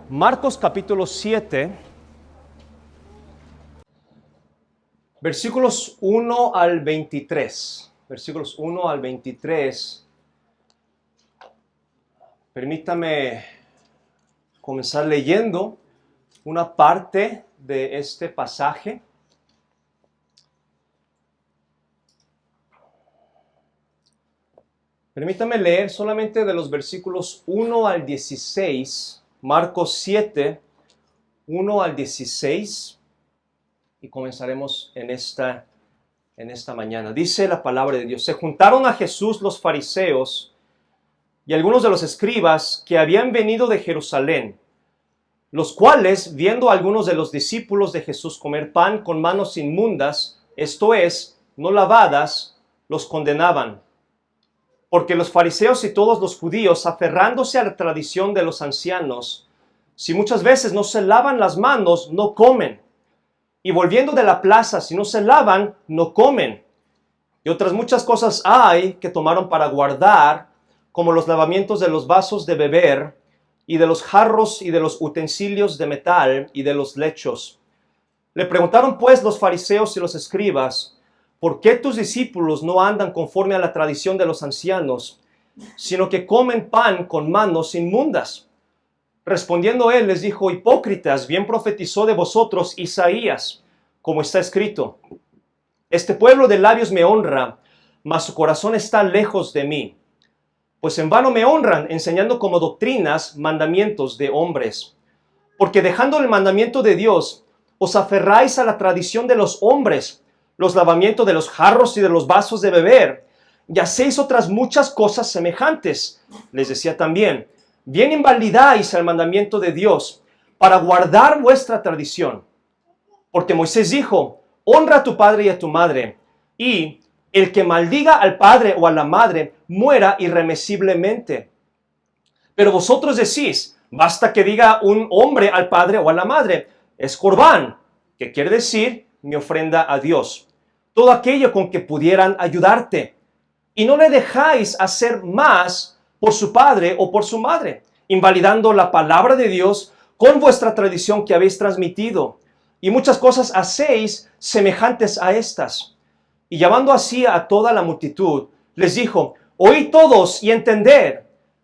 Marcos capítulo 7, versículos 1 al 23. Versículos 1 al 23. Permítame comenzar leyendo una parte de este pasaje. Permítame leer solamente de los versículos 1 al 16. Marcos 7, 1 al 16, y comenzaremos en esta mañana. Dice la palabra de Dios: se juntaron a Jesús los fariseos y algunos de los escribas que habían venido de Jerusalén, los cuales, viendo a algunos de los discípulos de Jesús comer pan con manos inmundas, esto es, no lavadas, los condenaban. Porque los fariseos y todos los judíos, aferrándose a la tradición de los ancianos, si muchas veces no se lavan las manos, no comen. Y volviendo de la plaza, si no se lavan, no comen. Y otras muchas cosas hay que tomaron para guardar, como los lavamientos de los vasos de beber, y de los jarros, y de los utensilios de metal, y de los lechos. Le preguntaron pues los fariseos y los escribas: ¿por qué tus discípulos no andan conforme a la tradición de los ancianos, sino que comen pan con manos inmundas? Respondiendo él les dijo: hipócritas, bien profetizó de vosotros Isaías, como está escrito: este pueblo de labios me honra, mas su corazón está lejos de mí. Pues en vano me honran, enseñando como doctrinas mandamientos de hombres. Porque dejando el mandamiento de Dios, os aferráis a la tradición de los hombres, los lavamientos de los jarros y de los vasos de beber, y hacéis otras muchas cosas semejantes. Les decía también: bien invalidáis el mandamiento de Dios para guardar vuestra tradición. Porque Moisés dijo: honra a tu padre y a tu madre, y el que maldiga al padre o a la madre muera irremisiblemente. Pero vosotros decís: basta que diga un hombre al padre o a la madre, es corbán, que quiere decir mi ofrenda a Dios, todo aquello con que pudieran ayudarte. Y no le dejáis hacer más por su padre o por su madre, invalidando la palabra de Dios con vuestra tradición que habéis transmitido. Y muchas cosas hacéis semejantes a estas. Y llamando así a toda la multitud, les dijo: oíd todos y entended,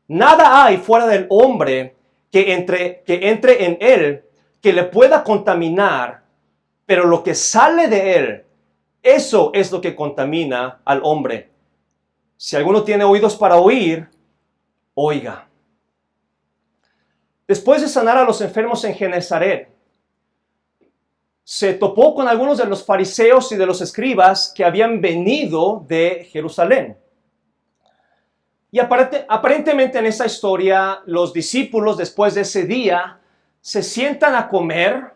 nada hay fuera del hombre que entre en él que le pueda contaminar, pero lo que sale de él, eso es lo que contamina al hombre. Si alguno tiene oídos para oír, oiga. Después de sanar a los enfermos en Genezaret, se topó con algunos de los fariseos y de los escribas que habían venido de Jerusalén. Y aparentemente en esa historia, los discípulos después de ese día se sientan a comer.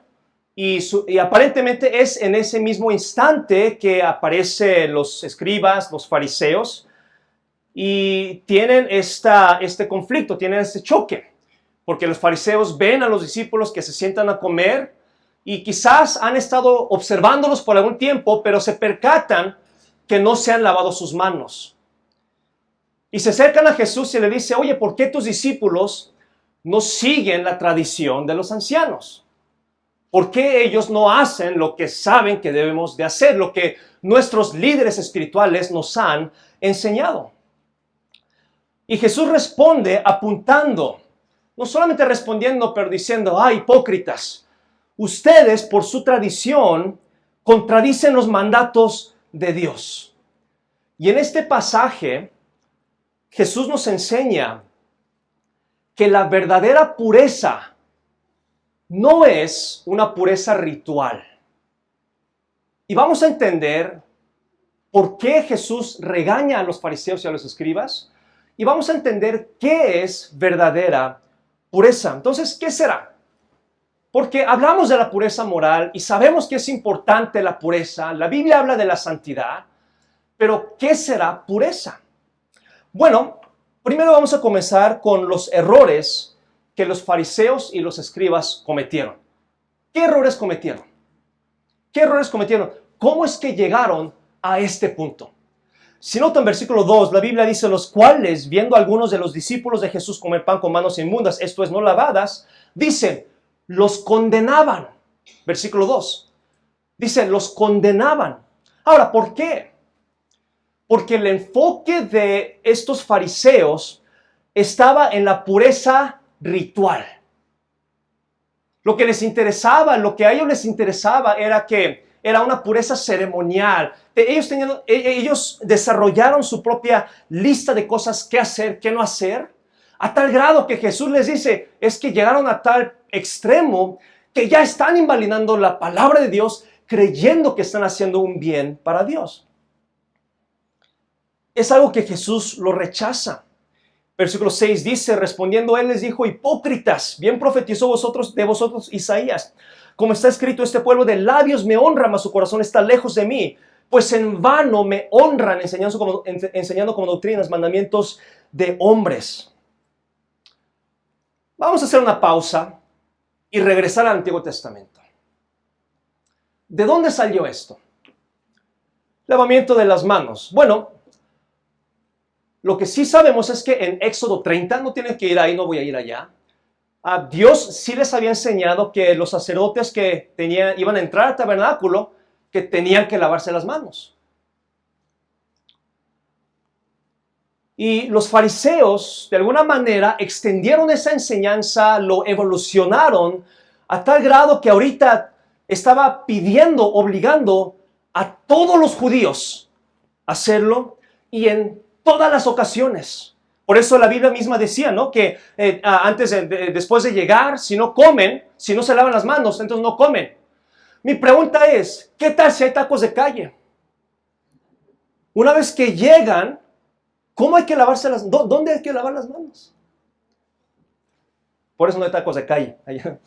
Y aparentemente es en ese mismo instante que aparecen los escribas, los fariseos, y tienen este conflicto, tienen este choque, porque los fariseos ven a los discípulos que se sientan a comer y quizás han estado observándolos por algún tiempo, pero se percatan que no se han lavado sus manos. Y se acercan a Jesús y le dice: oye, ¿por qué tus discípulos no siguen la tradición de los ancianos? ¿Por qué ellos no hacen lo que saben que debemos de hacer, lo que nuestros líderes espirituales nos han enseñado? Y Jesús responde apuntando, no solamente respondiendo, pero diciendo: hipócritas, ustedes por su tradición contradicen los mandatos de Dios. Y en este pasaje, Jesús nos enseña que la verdadera pureza no es una pureza ritual. Y vamos a entender por qué Jesús regaña a los fariseos y a los escribas. Y vamos a entender qué es verdadera pureza. Entonces, ¿qué será? Porque hablamos de la pureza moral y sabemos que es importante la pureza. La Biblia habla de la santidad. Pero, ¿qué será pureza? Bueno, primero vamos a comenzar con los errores que los fariseos y los escribas cometieron. ¿Qué errores cometieron? ¿Qué errores cometieron? ¿Cómo es que llegaron a este punto? Si notan, versículo 2, la Biblia dice: los cuales, viendo a algunos de los discípulos de Jesús comer pan con manos inmundas, esto es, no lavadas, Dice, los condenaban. Versículo 2. Dice, los condenaban. Ahora, ¿por qué? Porque el enfoque de estos fariseos estaba en la pureza ritual. Lo que les interesaba, lo que a ellos les interesaba era que era una pureza ceremonial. Ellos desarrollaron su propia lista de cosas que hacer, que no hacer, a tal grado que Jesús les dice, es que llegaron a tal extremo que ya están invalidando la palabra de Dios, creyendo que están haciendo un bien para Dios. Es algo que Jesús lo rechaza. Versículo 6 dice, respondiendo él les dijo, hipócritas, bien profetizó de vosotros Isaías. Como está escrito, este pueblo de labios me honra, mas su corazón está lejos de mí. Pues en vano me honran enseñando como doctrinas, mandamientos de hombres. Vamos a hacer una pausa y regresar al Antiguo Testamento. ¿De dónde salió esto? Lavamiento de las manos. Bueno, lo que sí sabemos es que en Éxodo 30, no tienen que ir ahí, no voy a ir allá, Dios sí les había enseñado que los sacerdotes que iban a entrar al tabernáculo, que tenían que lavarse las manos. Y los fariseos, de alguna manera, extendieron esa enseñanza, lo evolucionaron a tal grado que ahorita estaba obligando a todos los judíos a hacerlo y en todas las ocasiones. Por eso la Biblia misma decía, ¿no? Que después de llegar, si no comen, si no se lavan las manos, entonces no comen. Mi pregunta es, ¿qué tal si hay tacos de calle? Una vez que llegan, ¿cómo hay que lavarse ¿dónde hay que lavar las manos? Por eso no hay tacos de calle allá.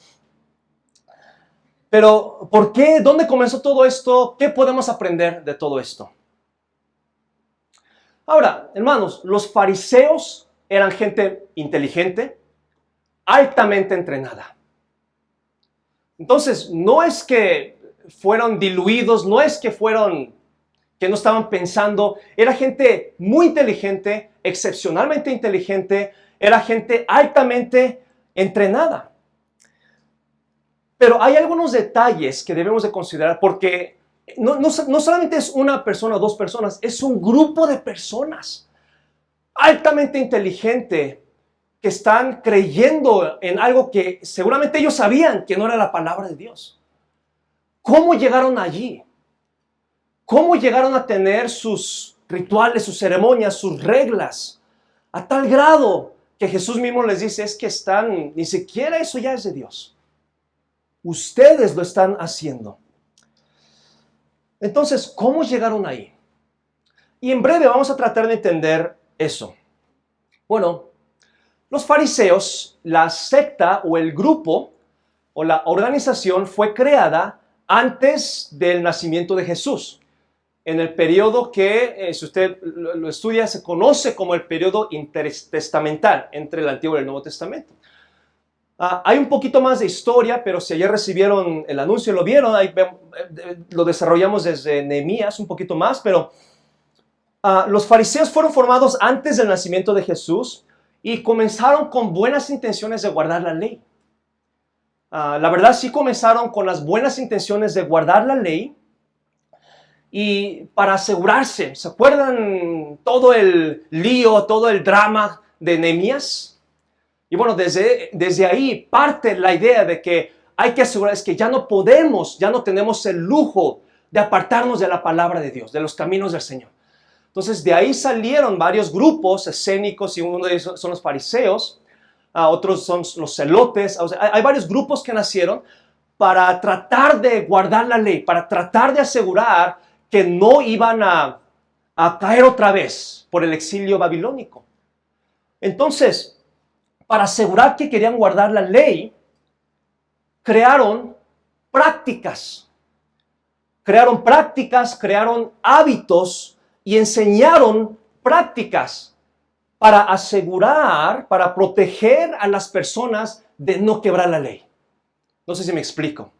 Pero, ¿por qué? ¿Dónde comenzó todo esto? ¿Qué podemos aprender de todo esto? Ahora, hermanos, los fariseos eran gente inteligente, altamente entrenada. Entonces, no es que fueron diluidos, no es que no estaban pensando, era gente muy inteligente, excepcionalmente inteligente, era gente altamente entrenada. Pero hay algunos detalles que debemos de considerar porque no solamente es una persona o dos personas, es un grupo de personas altamente inteligente que están creyendo en algo que seguramente ellos sabían que no era la palabra de Dios. ¿Cómo llegaron allí? ¿Cómo llegaron a tener sus rituales, sus ceremonias, sus reglas? A tal grado que Jesús mismo les dice, es que ni siquiera eso ya es de Dios. Ustedes lo están haciendo. Entonces, ¿cómo llegaron ahí? Y en breve vamos a tratar de entender eso. Bueno, los fariseos, la secta o el grupo o la organización fue creada antes del nacimiento de Jesús. En el periodo que, si usted lo estudia, se conoce como el periodo intertestamental entre el Antiguo y el Nuevo Testamento. Hay un poquito más de historia, pero si ayer recibieron el anuncio, lo vieron, lo desarrollamos desde Nehemías un poquito más, pero los fariseos fueron formados antes del nacimiento de Jesús y comenzaron con buenas intenciones de guardar la ley. La verdad sí comenzaron con las buenas intenciones de guardar la ley y para asegurarse, ¿se acuerdan todo el lío, todo el drama de Nehemías? Y bueno, desde ahí parte la idea de que hay que asegurarse que ya no tenemos el lujo de apartarnos de la palabra de Dios, de los caminos del Señor. Entonces de ahí salieron varios grupos escénicos y uno de ellos son los fariseos, otros son los celotes, o sea, hay varios grupos que nacieron para tratar de guardar la ley, para tratar de asegurar que no iban a caer otra vez por el exilio babilónico. Entonces, para asegurar que querían guardar la ley, crearon prácticas, crearon hábitos y enseñaron prácticas para asegurar, para proteger a las personas de no quebrar la ley. No sé si me explico.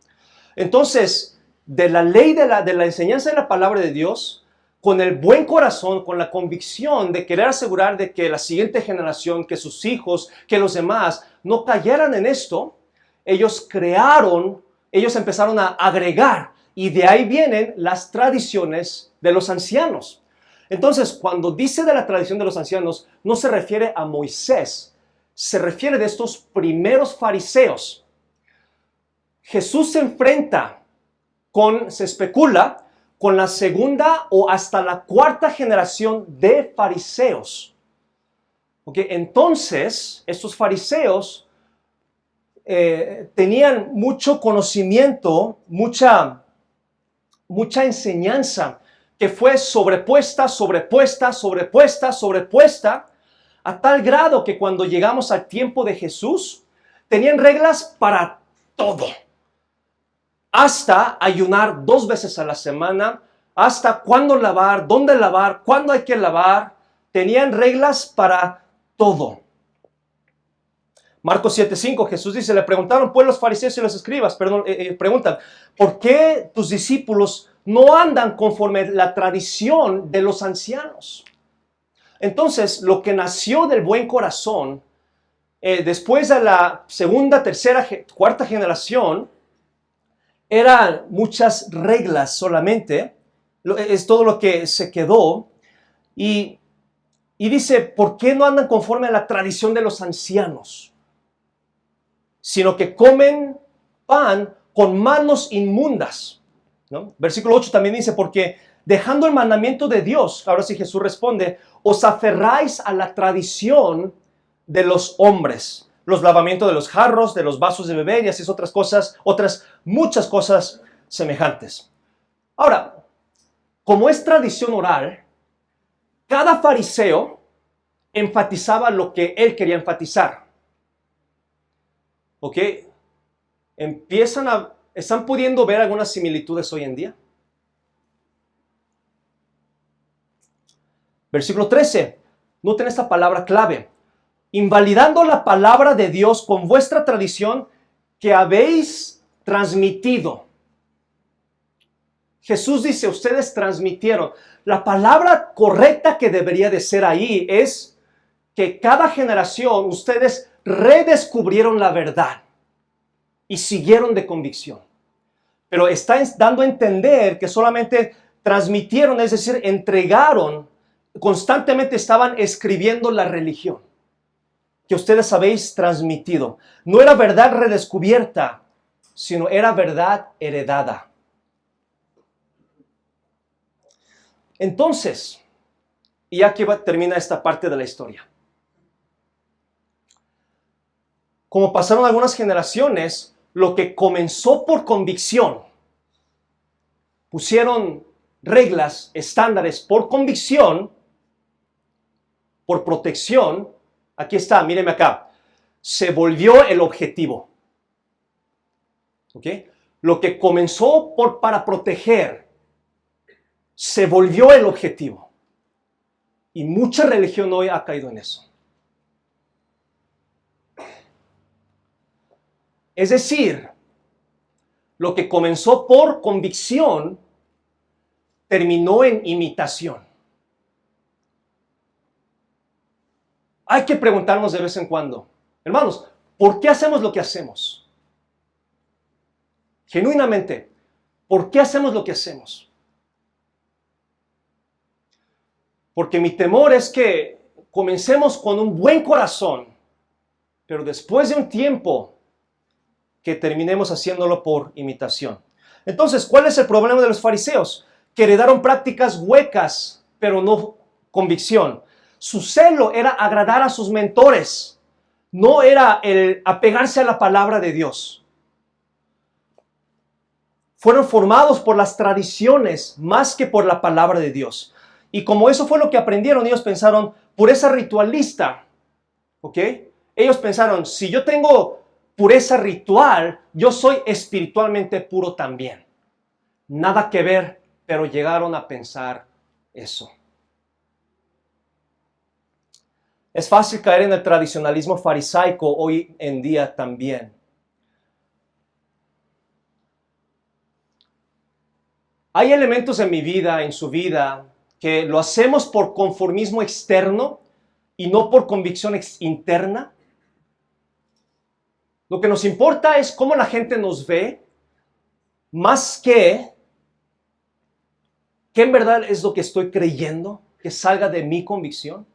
Entonces, de la ley, de la enseñanza de la palabra de Dios, con el buen corazón, con la convicción de querer asegurar de que la siguiente generación, que sus hijos, que los demás no cayeran en esto, ellos empezaron a agregar, y de ahí vienen las tradiciones de los ancianos. Entonces, cuando dice de la tradición de los ancianos, no se refiere a Moisés, se refiere de estos primeros fariseos. Jesús se enfrenta se especula, con la segunda o hasta la cuarta generación de fariseos. Okay, entonces, estos fariseos tenían mucho conocimiento, mucha enseñanza que fue sobrepuesta, a tal grado que cuando llegamos al tiempo de Jesús, tenían reglas para todo. Hasta ayunar 2 veces a la semana, hasta cuándo lavar, dónde lavar, cuándo hay que lavar. Tenían reglas para todo. Marcos 7:5, Jesús dice, le preguntaron pues los fariseos y los escribas, preguntan, ¿por qué tus discípulos no andan conforme la tradición de los ancianos? Entonces, lo que nació del buen corazón, después de la segunda, tercera, cuarta generación, eran muchas reglas solamente, es todo lo que se quedó, y dice, ¿por qué no andan conforme a la tradición de los ancianos? Sino que comen pan con manos inmundas, ¿no? Versículo 8 también dice, porque dejando el mandamiento de Dios, ahora sí Jesús responde, os aferráis a la tradición de los hombres, los lavamientos de los jarros, de los vasos de beber y así otras cosas, otras muchas cosas semejantes. Ahora, como es tradición oral, cada fariseo enfatizaba lo que él quería enfatizar. ¿Ok? ¿Están pudiendo ver algunas similitudes hoy en día? Versículo 13. Noten esta palabra clave. Invalidando la palabra de Dios con vuestra tradición que habéis transmitido. Jesús dice, ustedes transmitieron. La palabra correcta que debería de ser ahí es que cada generación ustedes redescubrieron la verdad y siguieron de convicción. Pero está dando a entender que solamente transmitieron, es decir, entregaron, constantemente estaban escribiendo la religión que ustedes habéis transmitido. No era verdad redescubierta, sino era verdad heredada. Entonces, y aquí termina esta parte de la historia. Como pasaron algunas generaciones, lo que comenzó por convicción, pusieron reglas, estándares por convicción, por protección. Aquí está, míreme acá. Se volvió el objetivo. ¿Ok? Lo que comenzó para proteger, se volvió el objetivo. Y mucha religión hoy ha caído en eso. Es decir, lo que comenzó por convicción, terminó en imitación. Hay que preguntarnos de vez en cuando, hermanos, ¿por qué hacemos lo que hacemos? Genuinamente, ¿por qué hacemos lo que hacemos? Porque mi temor es que comencemos con un buen corazón, pero después de un tiempo que terminemos haciéndolo por imitación. Entonces, ¿cuál es el problema de los fariseos? Que heredaron prácticas huecas, pero no convicción. Su celo era agradar a sus mentores, no era el apegarse a la palabra de Dios. Fueron formados por las tradiciones más que por la palabra de Dios. Y como eso fue lo que aprendieron, ellos pensaron, pureza ritualista, ¿ok? Ellos pensaron, si yo tengo pureza ritual, yo soy espiritualmente puro también. Nada que ver, pero llegaron a pensar eso. Es fácil caer en el tradicionalismo farisaico hoy en día también. Hay elementos en mi vida, en su vida, que lo hacemos por conformismo externo y no por convicción interna. Lo que nos importa es cómo la gente nos ve, más que en verdad es lo que estoy creyendo, que salga de mi convicción.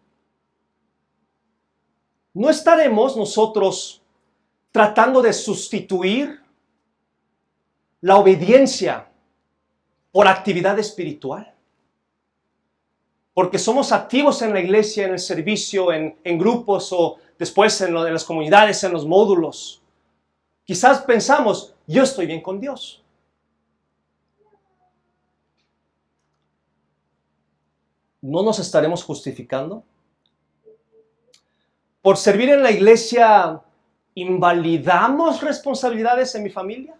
No estaremos nosotros tratando de sustituir la obediencia por actividad espiritual. Porque somos activos en la iglesia, en el servicio, en grupos o después en las comunidades, en los módulos. Quizás pensamos, yo estoy bien con Dios. ¿No nos estaremos justificando? ¿Por servir en la iglesia invalidamos responsabilidades en mi familia?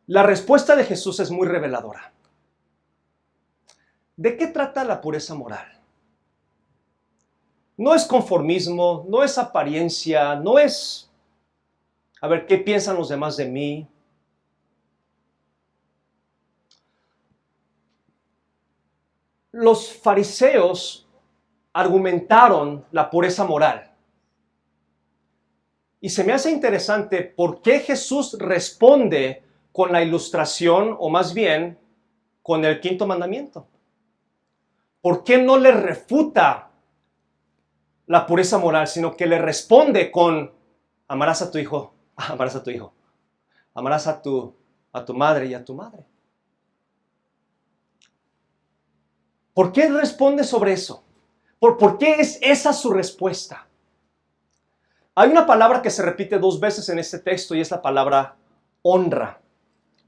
La respuesta de Jesús es muy reveladora. ¿De qué trata la pureza moral? No es conformismo, no es apariencia, no es, a ver, ¿qué piensan los demás de mí? Los fariseos argumentaron la pureza moral. Y se me hace interesante por qué Jesús responde con la ilustración, o más bien, con el quinto mandamiento. ¿Por qué no le refuta la pureza moral, sino que le responde con amarás a tu hijo, amarás a tu hijo, amarás a tu madre y a tu madre? ¿Por qué responde sobre eso? ¿Por qué es esa su respuesta? Hay una palabra que se repite 2 veces en este texto y es la palabra honra.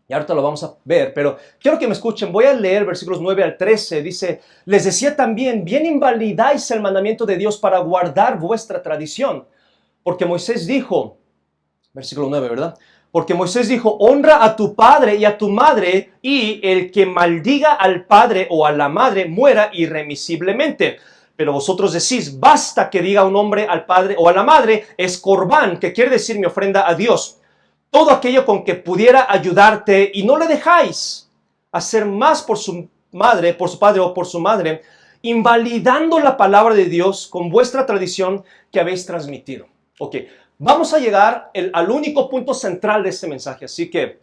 Y ahorita lo vamos a ver, pero quiero que me escuchen. Voy a leer versículos 9 al 13. Dice, les decía también, bien invalidáis el mandamiento de Dios para guardar vuestra tradición. Porque Moisés dijo, versículo 9, ¿verdad? Porque Moisés dijo, honra a tu padre y a tu madre, y el que maldiga al padre o a la madre muera irremisiblemente. Pero vosotros decís, basta que diga un hombre al padre o a la madre, es corbán, que quiere decir mi ofrenda a Dios. Todo aquello con que pudiera ayudarte, y no le dejáis hacer más por su madre, por su padre o por su madre, invalidando la palabra de Dios con vuestra tradición que habéis transmitido. Ok, vamos a llegar al único punto central de este mensaje, así que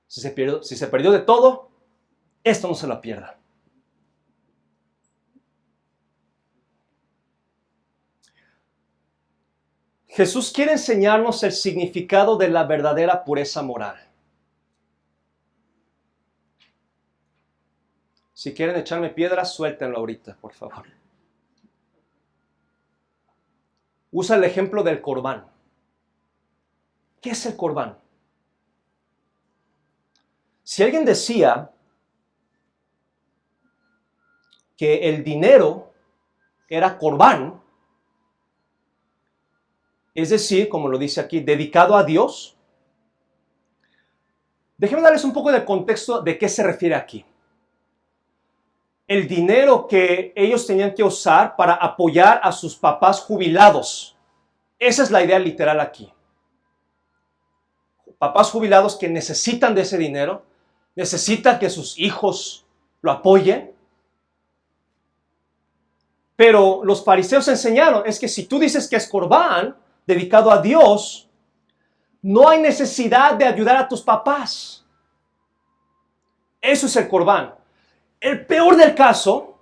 si se perdió de todo, esto no se lo pierda. Jesús quiere enseñarnos el significado de la verdadera pureza moral. Si quieren echarme piedras, suéltenlo ahorita, por favor. Usa el ejemplo del corbán. ¿Qué es el corbán? Si alguien decía que el dinero era corbán, es decir, como lo dice aquí, dedicado a Dios, déjenme darles un poco de contexto de qué se refiere aquí. El dinero que ellos tenían que usar para apoyar a sus papás jubilados. Esa es la idea literal aquí. Papás jubilados que necesitan de ese dinero, necesitan que sus hijos lo apoyen. Pero los fariseos enseñaron, es que si tú dices que es corbán, dedicado a Dios, no hay necesidad de ayudar a tus papás. Eso es el corbán. El peor del caso,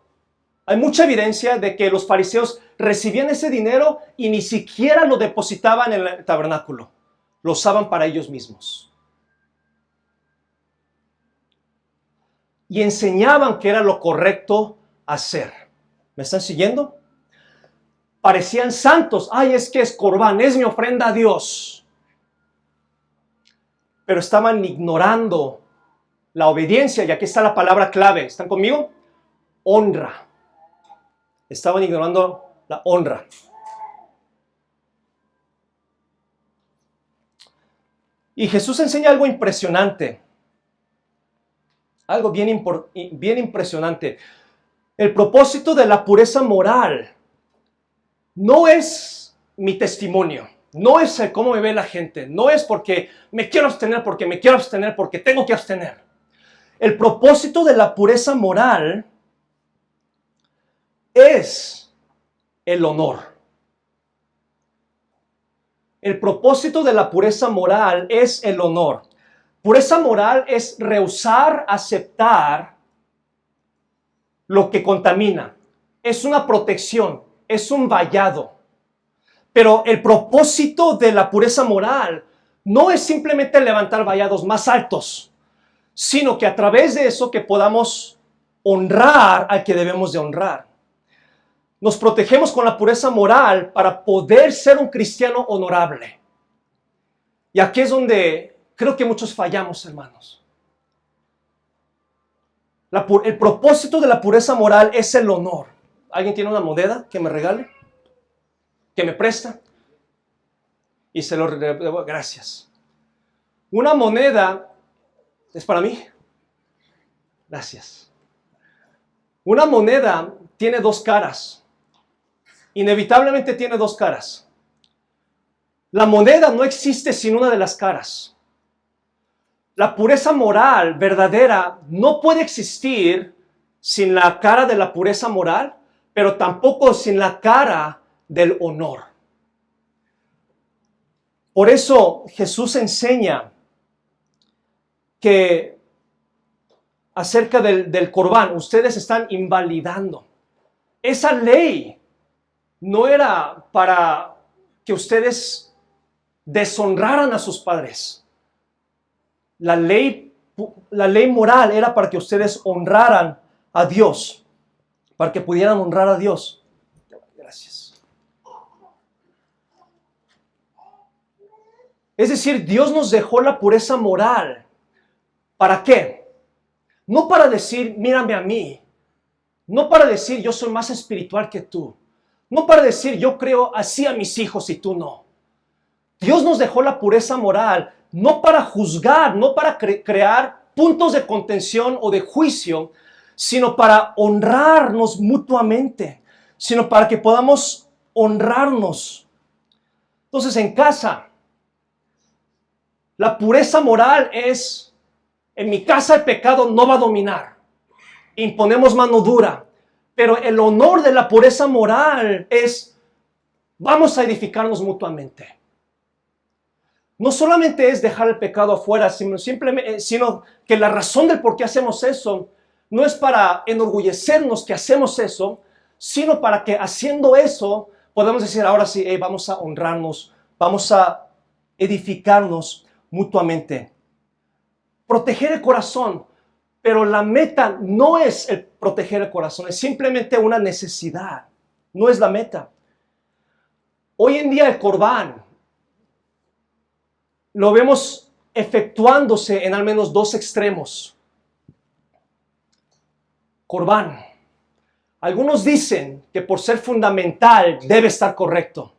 hay mucha evidencia de que los fariseos recibían ese dinero y ni siquiera lo depositaban en el tabernáculo. Lo usaban para ellos mismos. Y enseñaban que era lo correcto hacer. ¿Me están siguiendo? Parecían santos. Ay, es que es corbán, es mi ofrenda a Dios. Pero estaban ignorando la obediencia, y aquí está la palabra clave. ¿Están conmigo? Honra. Estaban ignorando la honra. Y Jesús enseña algo impresionante. Algo bien impresionante. El propósito de la pureza moral no es mi testimonio, no es el cómo me ve la gente, no es porque me quiero abstener, porque tengo que abstener. El propósito de la pureza moral es el honor. El propósito de la pureza moral es el honor. Pureza moral es rehusar aceptar lo que contamina. Es una protección, es un vallado. Pero el propósito de la pureza moral no es simplemente levantar vallados más altos, sino que a través de eso que podamos honrar al que debemos de honrar. Nos protegemos con la pureza moral para poder ser un cristiano honorable. Y aquí es donde creo que muchos fallamos, hermanos. El propósito de la pureza moral es el honor. ¿Alguien tiene una moneda que me regale? ¿Que me presta? Y se lo debo. Gracias. Una moneda es para mí. Gracias. Una moneda tiene dos caras. Inevitablemente tiene dos caras. La moneda no existe sin una de las caras. La pureza moral verdadera no puede existir sin la cara de la pureza moral, pero tampoco sin la cara del honor. Por eso Jesús enseña que acerca del Corbán, ustedes están invalidando. Esa ley no era para que ustedes deshonraran a sus padres. La ley moral era para que ustedes honraran a Dios, para que pudieran honrar a Dios. Gracias. Es decir, Dios nos dejó la pureza moral. ¿Para qué? No para decir, mírame a mí. No para decir, yo soy más espiritual que tú. No para decir, yo creo así a mis hijos y tú no. Dios nos dejó la pureza moral, no para juzgar, no para crear puntos de contención o de juicio, sino para honrarnos mutuamente, sino para que podamos honrarnos. Entonces, en casa, la pureza moral es, en mi casa el pecado no va a dominar. Imponemos mano dura. Pero el honor de la pureza moral es, vamos a edificarnos mutuamente. No solamente es dejar el pecado afuera, sino que la razón del por qué hacemos eso no es para enorgullecernos que hacemos eso, sino para que haciendo eso podamos decir, ahora sí, vamos a honrarnos, vamos a edificarnos mutuamente. Proteger el corazón, pero la meta no es el proteger el corazón, es simplemente una necesidad, no es la meta. Hoy en día el Corbán lo vemos efectuándose en al menos dos extremos. Corbán. Algunos dicen que por ser fundamental debe estar correcto.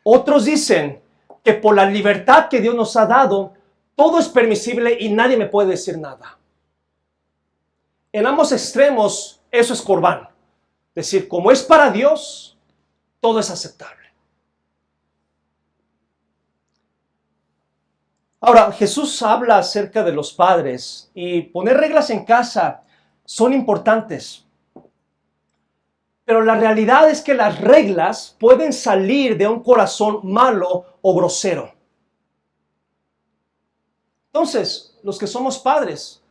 Otros dicen que por la libertad que Dios nos ha dado, todo es permisible y nadie me puede decir nada. En ambos extremos, eso es Corbán. Es decir, como es para Dios, todo es aceptable. Ahora, Jesús habla acerca de los padres y poner reglas en casa son importantes. Pero la realidad es que las reglas pueden salir de un corazón malo o grosero. Entonces, los que somos padres,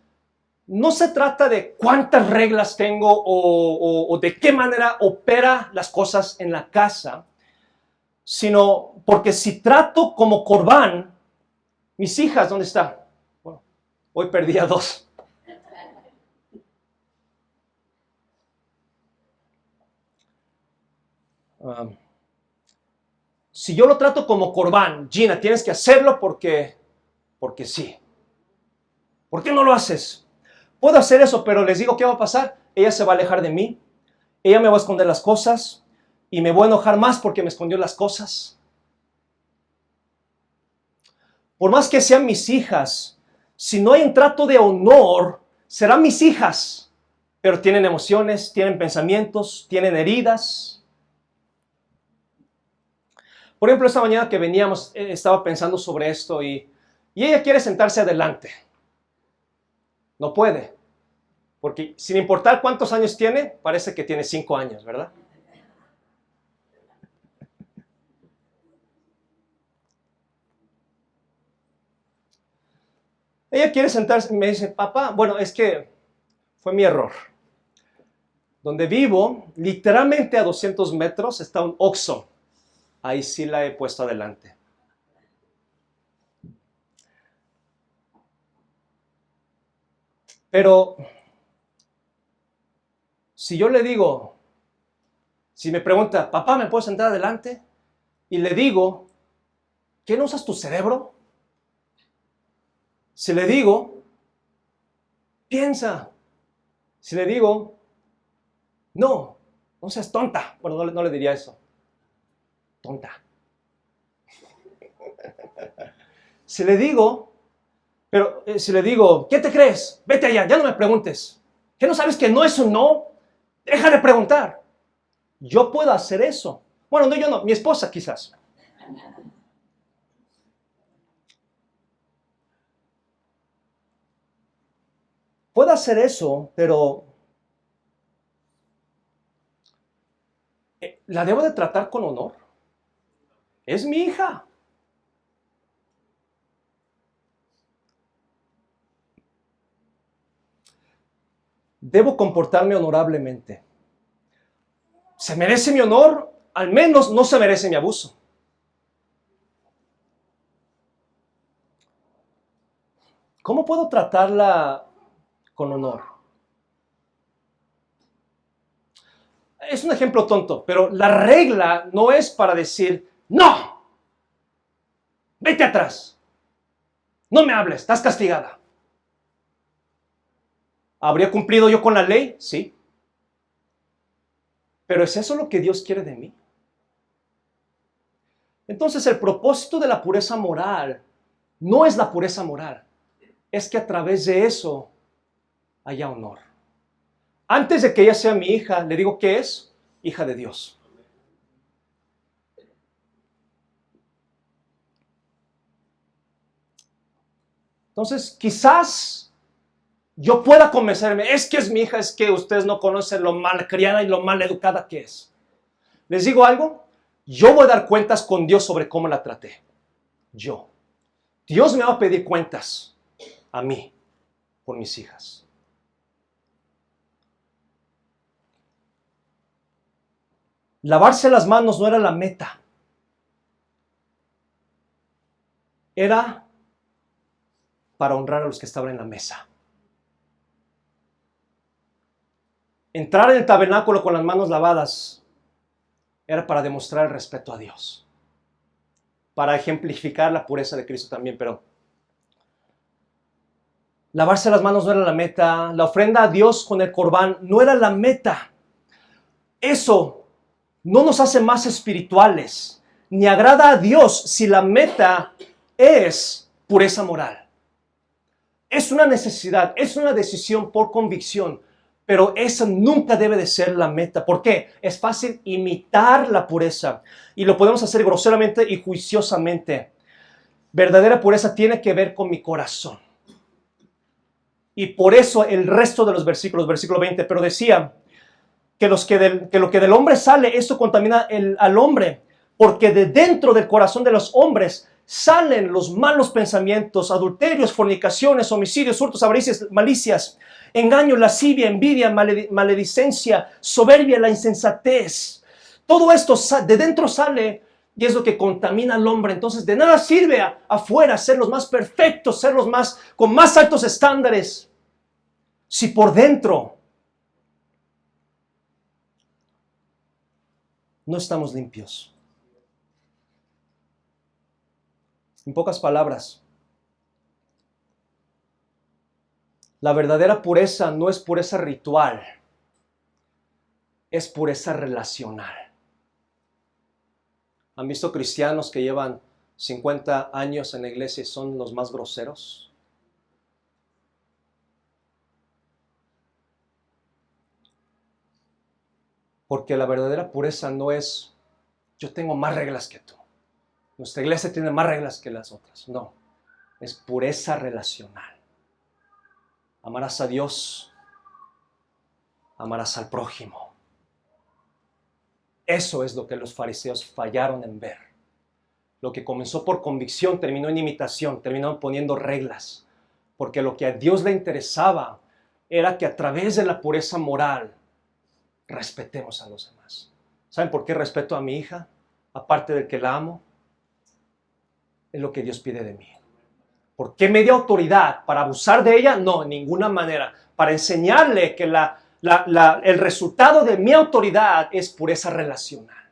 no se trata de cuántas reglas tengo o de qué manera opera las cosas en la casa, sino porque si trato como Corbán, mis hijas, ¿dónde están? Bueno, hoy perdí a dos. Si yo lo trato como Corbán, Gina, tienes que hacerlo porque sí. ¿Por qué no lo haces? Puedo hacer eso, pero les digo, ¿qué va a pasar? Ella se va a alejar de mí, ella me va a esconder las cosas y me voy a enojar más porque me escondió las cosas. Por más que sean mis hijas, si no hay un trato de honor, serán mis hijas, pero tienen emociones, tienen pensamientos, tienen heridas. Por ejemplo, esta mañana que veníamos, estaba pensando sobre esto y ella quiere sentarse adelante. No puede. Porque sin importar cuántos años tiene, parece que tiene 5 años, ¿verdad? Ella quiere sentarse y me dice, papá, bueno, es que fue mi error. Donde vivo, literalmente a 200 metros está un Oxxo. Ahí sí la he puesto adelante. Pero si yo le digo, si me pregunta, papá, ¿me puedo sentar adelante? Y le digo, ¿qué no usas tu cerebro? Si le digo, piensa. Si le digo, no, no seas tonta. Bueno, no le diría eso. Tonta. Si le digo, si le digo, ¿qué te crees? Vete allá, ya no me preguntes. ¿Qué no sabes que no es un no? Deja de preguntar. Yo puedo hacer eso. Bueno, no, yo no, mi esposa quizás. Puedo hacer eso, pero ¿la debo de tratar con honor? Es mi hija. Debo comportarme honorablemente. ¿Se merece mi honor? Al menos no se merece mi abuso. ¿Cómo puedo tratarla con honor? Es un ejemplo tonto, pero la regla no es para decir, no, vete atrás, no me hables, estás castigada. ¿Habría cumplido yo con la ley? Sí. Pero ¿es eso lo que Dios quiere de mí? Entonces el propósito de la pureza moral no es la pureza moral, es que a través de eso haya honor. Antes de que ella sea mi hija, le digo que es hija de Dios. Entonces, quizás yo pueda convencerme, es que es mi hija, es que ustedes no conocen lo mal criada y lo mal educada que es. Les digo algo, yo voy a dar cuentas con Dios sobre cómo la traté. Yo. Dios me va a pedir cuentas a mí por mis hijas. Lavarse las manos no era la meta. Era para honrar a los que estaban en la mesa. Entrar en el tabernáculo con las manos lavadas era para demostrar el respeto a Dios, para ejemplificar la pureza de Cristo también, pero lavarse las manos no era la meta, la ofrenda a Dios con el corbán no era la meta. Eso no nos hace más espirituales, ni agrada a Dios si la meta es pureza moral. Es una necesidad, es una decisión por convicción, pero esa nunca debe de ser la meta. ¿Por qué? Es fácil imitar la pureza y lo podemos hacer groseramente y juiciosamente. Verdadera pureza tiene que ver con mi corazón. Y por eso el resto de los versículos, versículo 20, pero decía que lo que del hombre sale, eso contamina al hombre, porque de dentro del corazón de los hombres salen los malos pensamientos, adulterios, fornicaciones, homicidios, hurtos, avaricias, malicias, engaño, lascivia, envidia, maledicencia, soberbia, la insensatez. Todo esto de dentro sale y es lo que contamina al hombre. Entonces de nada sirve afuera ser los más perfectos, ser los más con más altos estándares, si por dentro no estamos limpios. En pocas palabras, la verdadera pureza no es pureza ritual, es pureza relacional. ¿Han visto cristianos que llevan 50 años en la iglesia y son los más groseros? Porque la verdadera pureza no es, yo tengo más reglas que tú. Nuestra iglesia tiene más reglas que las otras. No, es pureza relacional. Amarás a Dios amarás al prójimo. Eso es lo que los fariseos fallaron en ver. Lo que comenzó por convicción terminó en imitación, terminó poniendo reglas, porque lo que a Dios le interesaba era que a través de la pureza moral respetemos a los demás. ¿Saben por qué respeto a mi hija? Aparte del que la amo, es lo que Dios pide de mí. ¿Por qué me dio autoridad? ¿Para abusar de ella? No, en ninguna manera. Para enseñarle que el resultado de mi autoridad es pureza relacional.